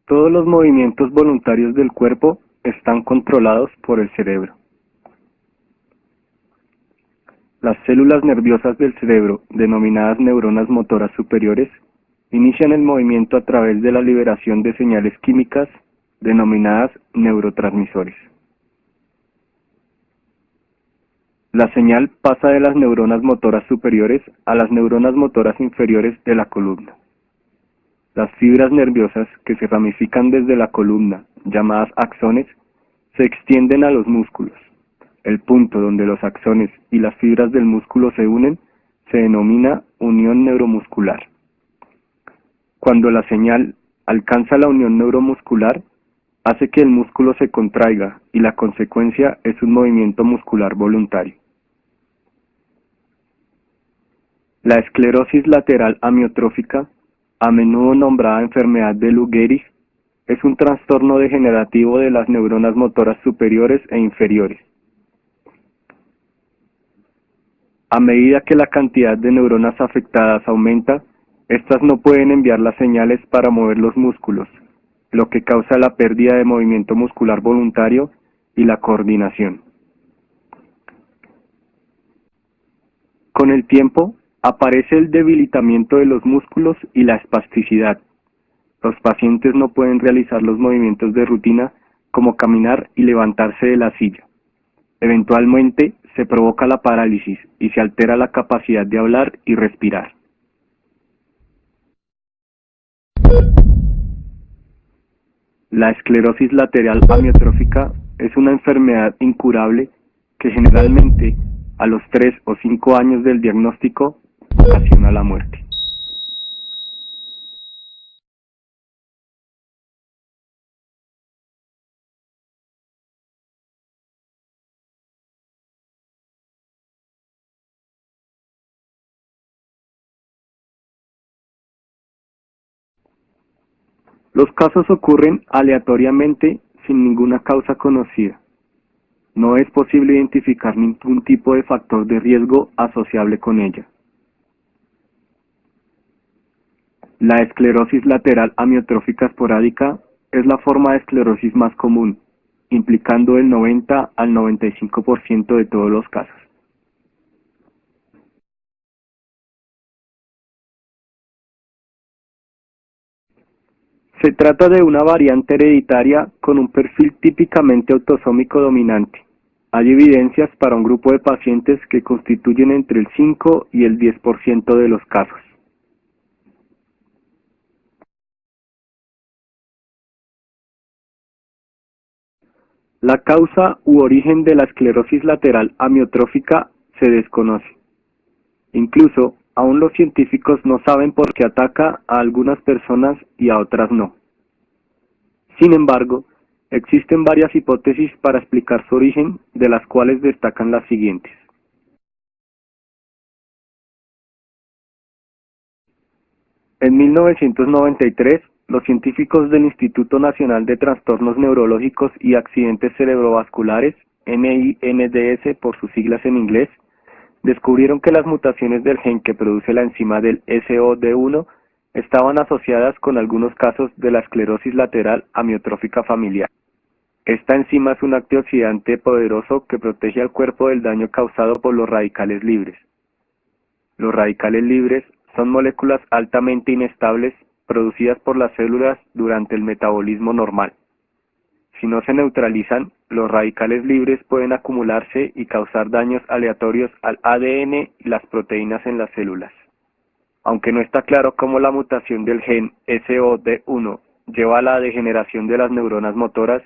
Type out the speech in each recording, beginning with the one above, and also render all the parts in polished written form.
Todos los movimientos voluntarios del cuerpo están controlados por el cerebro. Las células nerviosas del cerebro, denominadas neuronas motoras superiores, inician el movimiento a través de la liberación de señales químicas, denominadas neurotransmisores. La señal pasa de las neuronas motoras superiores a las neuronas motoras inferiores de la columna. Las fibras nerviosas que se ramifican desde la columna, llamadas axones, se extienden a los músculos. El punto donde los axones y las fibras del músculo se unen se denomina unión neuromuscular. Cuando la señal alcanza la unión neuromuscular, hace que el músculo se contraiga y la consecuencia es un movimiento muscular voluntario. La esclerosis lateral amiotrófica, a menudo nombrada enfermedad de Lou Gehrig, es un trastorno degenerativo de las neuronas motoras superiores e inferiores. A medida que la cantidad de neuronas afectadas aumenta, estas no pueden enviar las señales para mover los músculos, lo que causa la pérdida de movimiento muscular voluntario y la coordinación. Con el tiempo, aparece el debilitamiento de los músculos y la espasticidad. Los pacientes no pueden realizar los movimientos de rutina como caminar y levantarse de la silla. Eventualmente se provoca la parálisis y se altera la capacidad de hablar y respirar. La esclerosis lateral amiotrófica es una enfermedad incurable que generalmente a los 3 o 5 años del diagnóstico ocasiona la muerte. Los casos ocurren aleatoriamente sin ninguna causa conocida. No es posible identificar ningún tipo de factor de riesgo asociable con ella. La esclerosis lateral amiotrófica esporádica es la forma de esclerosis más común, implicando el 90 al 95% de todos los casos. Se trata de una variante hereditaria con un perfil típicamente autosómico dominante. Hay evidencias para un grupo de pacientes que constituyen entre el 5 y el 10% de los casos. La causa u origen de la esclerosis lateral amiotrófica se desconoce. Incluso, aún los científicos no saben por qué ataca a algunas personas y a otras no. Sin embargo, existen varias hipótesis para explicar su origen, de las cuales destacan las siguientes. En 1993, los científicos del Instituto Nacional de Trastornos Neurológicos y Accidentes Cerebrovasculares, NINDS por sus siglas en inglés, descubrieron que las mutaciones del gen que produce la enzima del SOD1 estaban asociadas con algunos casos de la esclerosis lateral amiotrófica familiar. Esta enzima es un antioxidante poderoso que protege al cuerpo del daño causado por los radicales libres. Los radicales libres son moléculas altamente inestables producidas por las células durante el metabolismo normal. Si no se neutralizan, los radicales libres pueden acumularse y causar daños aleatorios al ADN y las proteínas en las células. Aunque no está claro cómo la mutación del gen SOD1 lleva a la degeneración de las neuronas motoras,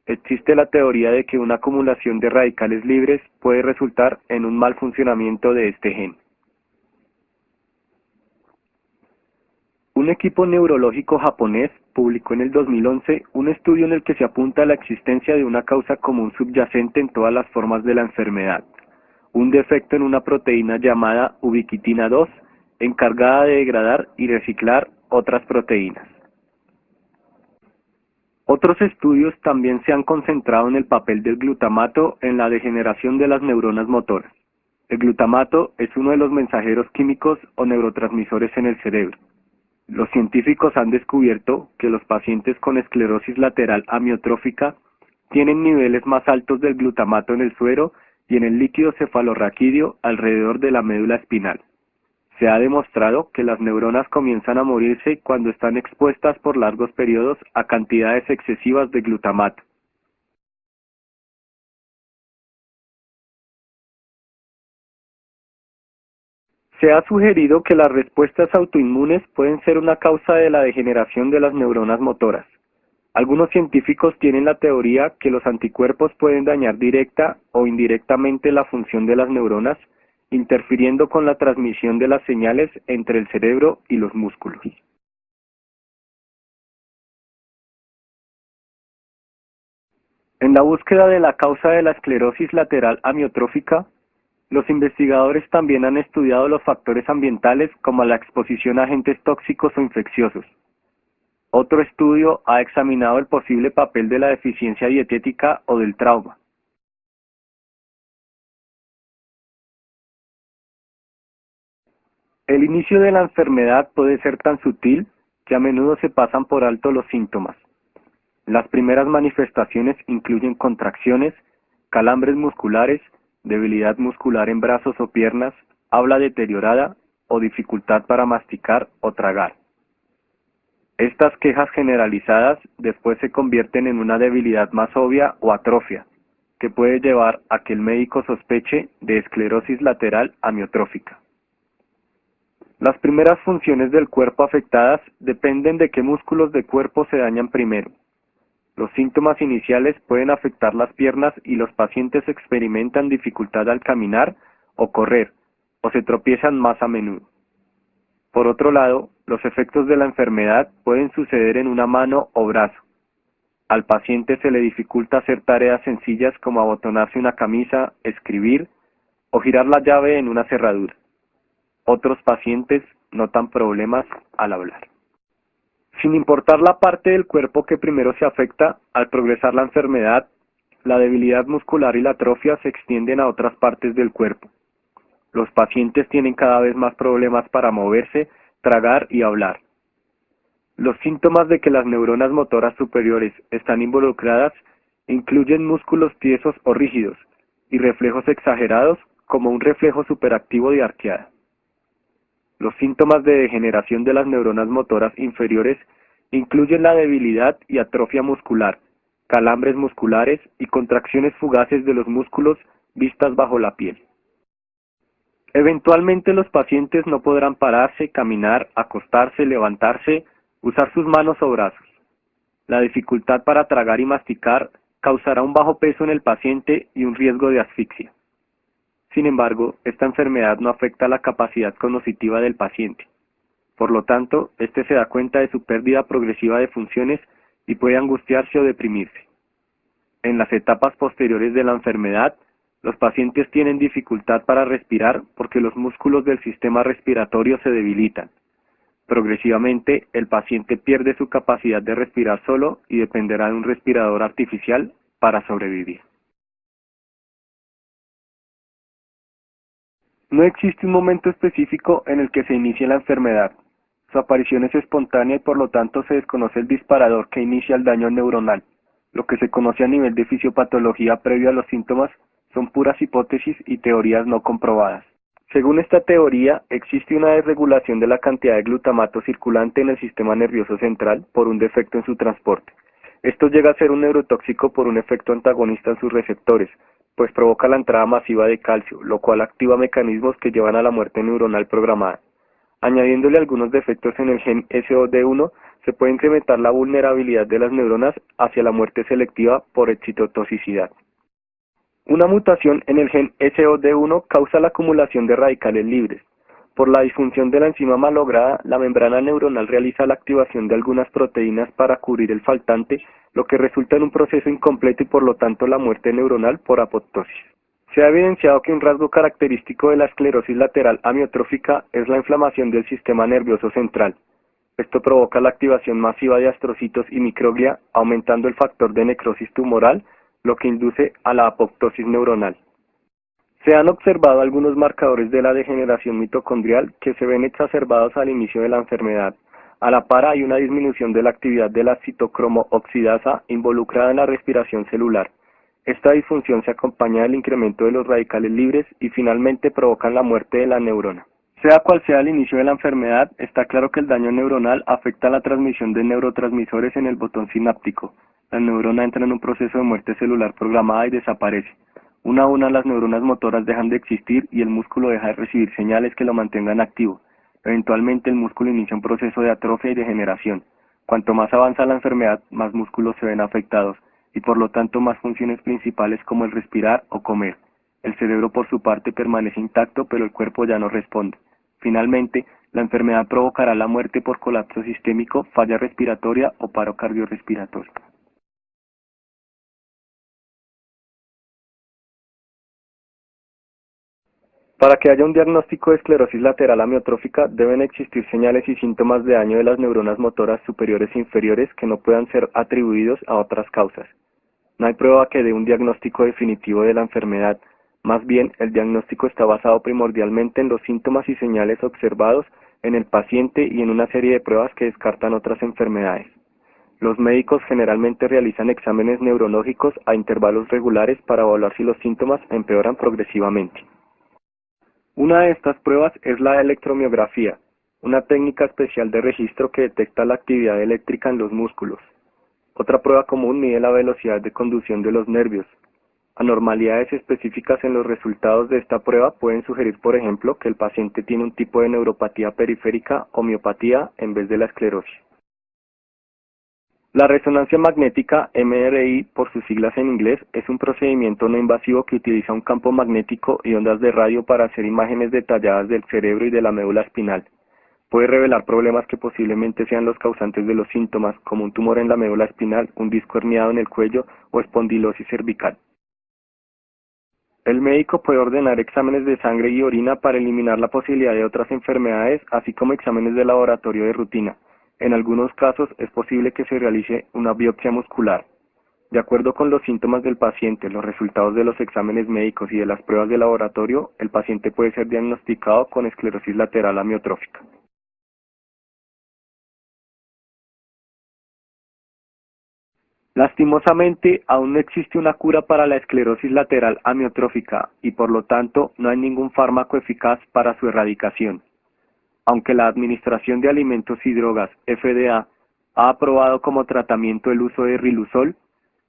existe la teoría de que una acumulación de radicales libres puede resultar en un mal funcionamiento de este gen. Un equipo neurológico japonés publicó en el 2011 un estudio en el que se apunta a la existencia de una causa común subyacente en todas las formas de la enfermedad, un defecto en una proteína llamada ubiquitina 2, encargada de degradar y reciclar otras proteínas. Otros estudios también se han concentrado en el papel del glutamato en la degeneración de las neuronas motoras. El glutamato es uno de los mensajeros químicos o neurotransmisores en el cerebro. Los científicos han descubierto que los pacientes con esclerosis lateral amiotrófica tienen niveles más altos del glutamato en el suero y en el líquido cefalorraquídeo alrededor de la médula espinal. Se ha demostrado que las neuronas comienzan a morirse cuando están expuestas por largos periodos a cantidades excesivas de glutamato. Se ha sugerido que las respuestas autoinmunes pueden ser una causa de la degeneración de las neuronas motoras. Algunos científicos tienen la teoría que los anticuerpos pueden dañar directa o indirectamente la función de las neuronas, interfiriendo con la transmisión de las señales entre el cerebro y los músculos. En la búsqueda de la causa de la esclerosis lateral amiotrófica, los investigadores también han estudiado los factores ambientales como la exposición a agentes tóxicos o infecciosos. Otro estudio ha examinado el posible papel de la deficiencia dietética o del trauma. El inicio de la enfermedad puede ser tan sutil que a menudo se pasan por alto los síntomas. Las primeras manifestaciones incluyen contracciones, calambres musculares, debilidad muscular en brazos o piernas, habla deteriorada o dificultad para masticar o tragar. Estas quejas generalizadas después se convierten en una debilidad más obvia o atrofia, que puede llevar a que el médico sospeche de esclerosis lateral amiotrófica. Las primeras funciones del cuerpo afectadas dependen de qué músculos del cuerpo se dañan primero. Los síntomas iniciales pueden afectar las piernas y los pacientes experimentan dificultad al caminar o correr, o se tropiezan más a menudo. Por otro lado, los efectos de la enfermedad pueden suceder en una mano o brazo. Al paciente se le dificulta hacer tareas sencillas como abotonarse una camisa, escribir o girar la llave en una cerradura. Otros pacientes notan problemas al hablar. Sin importar la parte del cuerpo que primero se afecta, al progresar la enfermedad, la debilidad muscular y la atrofia se extienden a otras partes del cuerpo. Los pacientes tienen cada vez más problemas para moverse, tragar y hablar. Los síntomas de que las neuronas motoras superiores están involucradas incluyen músculos tiesos o rígidos y reflejos exagerados como un reflejo superactivo de arqueada. Los síntomas de degeneración de las neuronas motoras inferiores incluyen la debilidad y atrofia muscular, calambres musculares y contracciones fugaces de los músculos vistas bajo la piel. Eventualmente los pacientes no podrán pararse, caminar, acostarse, levantarse, usar sus manos o brazos. La dificultad para tragar y masticar causará un bajo peso en el paciente y un riesgo de asfixia. Sin embargo, esta enfermedad no afecta la capacidad cognitiva del paciente. Por lo tanto, éste se da cuenta de su pérdida progresiva de funciones y puede angustiarse o deprimirse. En las etapas posteriores de la enfermedad, los pacientes tienen dificultad para respirar porque los músculos del sistema respiratorio se debilitan. Progresivamente, el paciente pierde su capacidad de respirar solo y dependerá de un respirador artificial para sobrevivir. No existe un momento específico en el que se inicie la enfermedad. Su aparición es espontánea y por lo tanto se desconoce el disparador que inicia el daño neuronal. Lo que se conoce a nivel de fisiopatología previo a los síntomas son puras hipótesis y teorías no comprobadas. Según esta teoría, existe una desregulación de la cantidad de glutamato circulante en el sistema nervioso central por un defecto en su transporte. Esto llega a ser un neurotóxico por un efecto antagonista en sus receptores, pues provoca la entrada masiva de calcio, lo cual activa mecanismos que llevan a la muerte neuronal programada. Añadiéndole algunos defectos en el gen SOD1, se puede incrementar la vulnerabilidad de las neuronas hacia la muerte selectiva por excitotoxicidad. Una mutación en el gen SOD1 causa la acumulación de radicales libres. Por la disfunción de la enzima malograda, la membrana neuronal realiza la activación de algunas proteínas para cubrir el faltante, lo que resulta en un proceso incompleto y por lo tanto la muerte neuronal por apoptosis. Se ha evidenciado que un rasgo característico de la esclerosis lateral amiotrófica es la inflamación del sistema nervioso central. Esto provoca la activación masiva de astrocitos y microglia, aumentando el factor de necrosis tumoral, lo que induce a la apoptosis neuronal. Se han observado algunos marcadores de la degeneración mitocondrial que se ven exacerbados al inicio de la enfermedad. A la par hay una disminución de la actividad de la citocromo-oxidasa involucrada en la respiración celular. Esta disfunción se acompaña del incremento de los radicales libres y finalmente provocan la muerte de la neurona. Sea cual sea el inicio de la enfermedad, está claro que el daño neuronal afecta la transmisión de neurotransmisores en el botón sináptico. La neurona entra en un proceso de muerte celular programada y desaparece. Una a una las neuronas motoras dejan de existir y el músculo deja de recibir señales que lo mantengan activo. Eventualmente el músculo inicia un proceso de atrofia y degeneración. Cuanto más avanza la enfermedad, más músculos se ven afectados y por lo tanto más funciones principales como el respirar o comer. El cerebro por su parte permanece intacto pero el cuerpo ya no responde. Finalmente, la enfermedad provocará la muerte por colapso sistémico, falla respiratoria o paro cardiorrespiratorio. Para que haya un diagnóstico de esclerosis lateral amiotrófica, deben existir señales y síntomas de daño de las neuronas motoras superiores e inferiores que no puedan ser atribuidos a otras causas. No hay prueba que dé un diagnóstico definitivo de la enfermedad. Más bien, el diagnóstico está basado primordialmente en los síntomas y señales observados en el paciente y en una serie de pruebas que descartan otras enfermedades. Los médicos generalmente realizan exámenes neurológicos a intervalos regulares para evaluar si los síntomas empeoran progresivamente. Una de estas pruebas es la electromiografía, una técnica especial de registro que detecta la actividad eléctrica en los músculos. Otra prueba común mide la velocidad de conducción de los nervios. Anormalidades específicas en los resultados de esta prueba pueden sugerir, por ejemplo, que el paciente tiene un tipo de neuropatía periférica o miopatía en vez de la esclerosis. La resonancia magnética, MRI por sus siglas en inglés, es un procedimiento no invasivo que utiliza un campo magnético y ondas de radio para hacer imágenes detalladas del cerebro y de la médula espinal. Puede revelar problemas que posiblemente sean los causantes de los síntomas, como un tumor en la médula espinal, un disco herniado en el cuello o espondilosis cervical. El médico puede ordenar exámenes de sangre y orina para eliminar la posibilidad de otras enfermedades, así como exámenes de laboratorio de rutina. En algunos casos es posible que se realice una biopsia muscular. De acuerdo con los síntomas del paciente, los resultados de los exámenes médicos y de las pruebas de laboratorio, el paciente puede ser diagnosticado con esclerosis lateral amiotrófica. Lastimosamente, aún no existe una cura para la esclerosis lateral amiotrófica y por lo tanto no hay ningún fármaco eficaz para su erradicación. Aunque la Administración de Alimentos y Drogas, FDA, ha aprobado como tratamiento el uso de riluzol,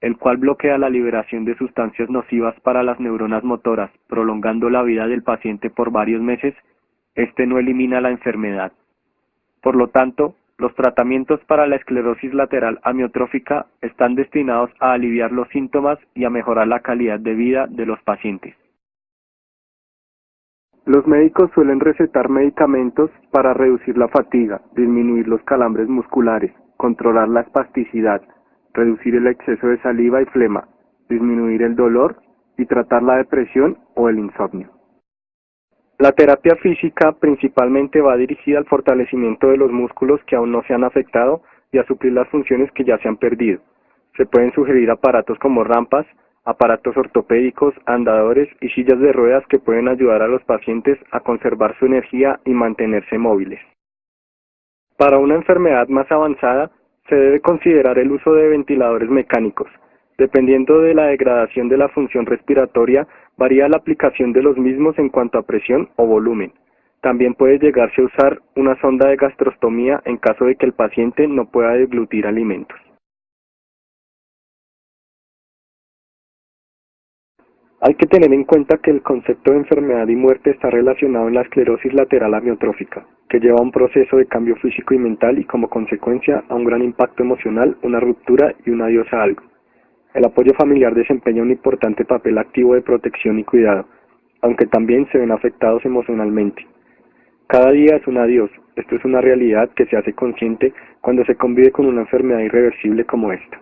el cual bloquea la liberación de sustancias nocivas para las neuronas motoras, prolongando la vida del paciente por varios meses, este no elimina la enfermedad. Por lo tanto, los tratamientos para la esclerosis lateral amiotrófica están destinados a aliviar los síntomas y a mejorar la calidad de vida de los pacientes. Los médicos suelen recetar medicamentos para reducir la fatiga, disminuir los calambres musculares, controlar la espasticidad, reducir el exceso de saliva y flema, disminuir el dolor y tratar la depresión o el insomnio. La terapia física principalmente va dirigida al fortalecimiento de los músculos que aún no se han afectado y a suplir las funciones que ya se han perdido. Se pueden sugerir aparatos como rampas, aparatos ortopédicos, andadores y sillas de ruedas que pueden ayudar a los pacientes a conservar su energía y mantenerse móviles. Para una enfermedad más avanzada, se debe considerar el uso de ventiladores mecánicos. Dependiendo de la degradación de la función respiratoria, varía la aplicación de los mismos en cuanto a presión o volumen. También puede llegarse a usar una sonda de gastrostomía en caso de que el paciente no pueda deglutir alimentos. Hay que tener en cuenta que el concepto de enfermedad y muerte está relacionado en la esclerosis lateral amiotrófica, que lleva a un proceso de cambio físico y mental y como consecuencia a un gran impacto emocional, una ruptura y un adiós a algo. El apoyo familiar desempeña un importante papel activo de protección y cuidado, aunque también se ven afectados emocionalmente. Cada día es un adiós. Esto es una realidad que se hace consciente cuando se convive con una enfermedad irreversible como esta.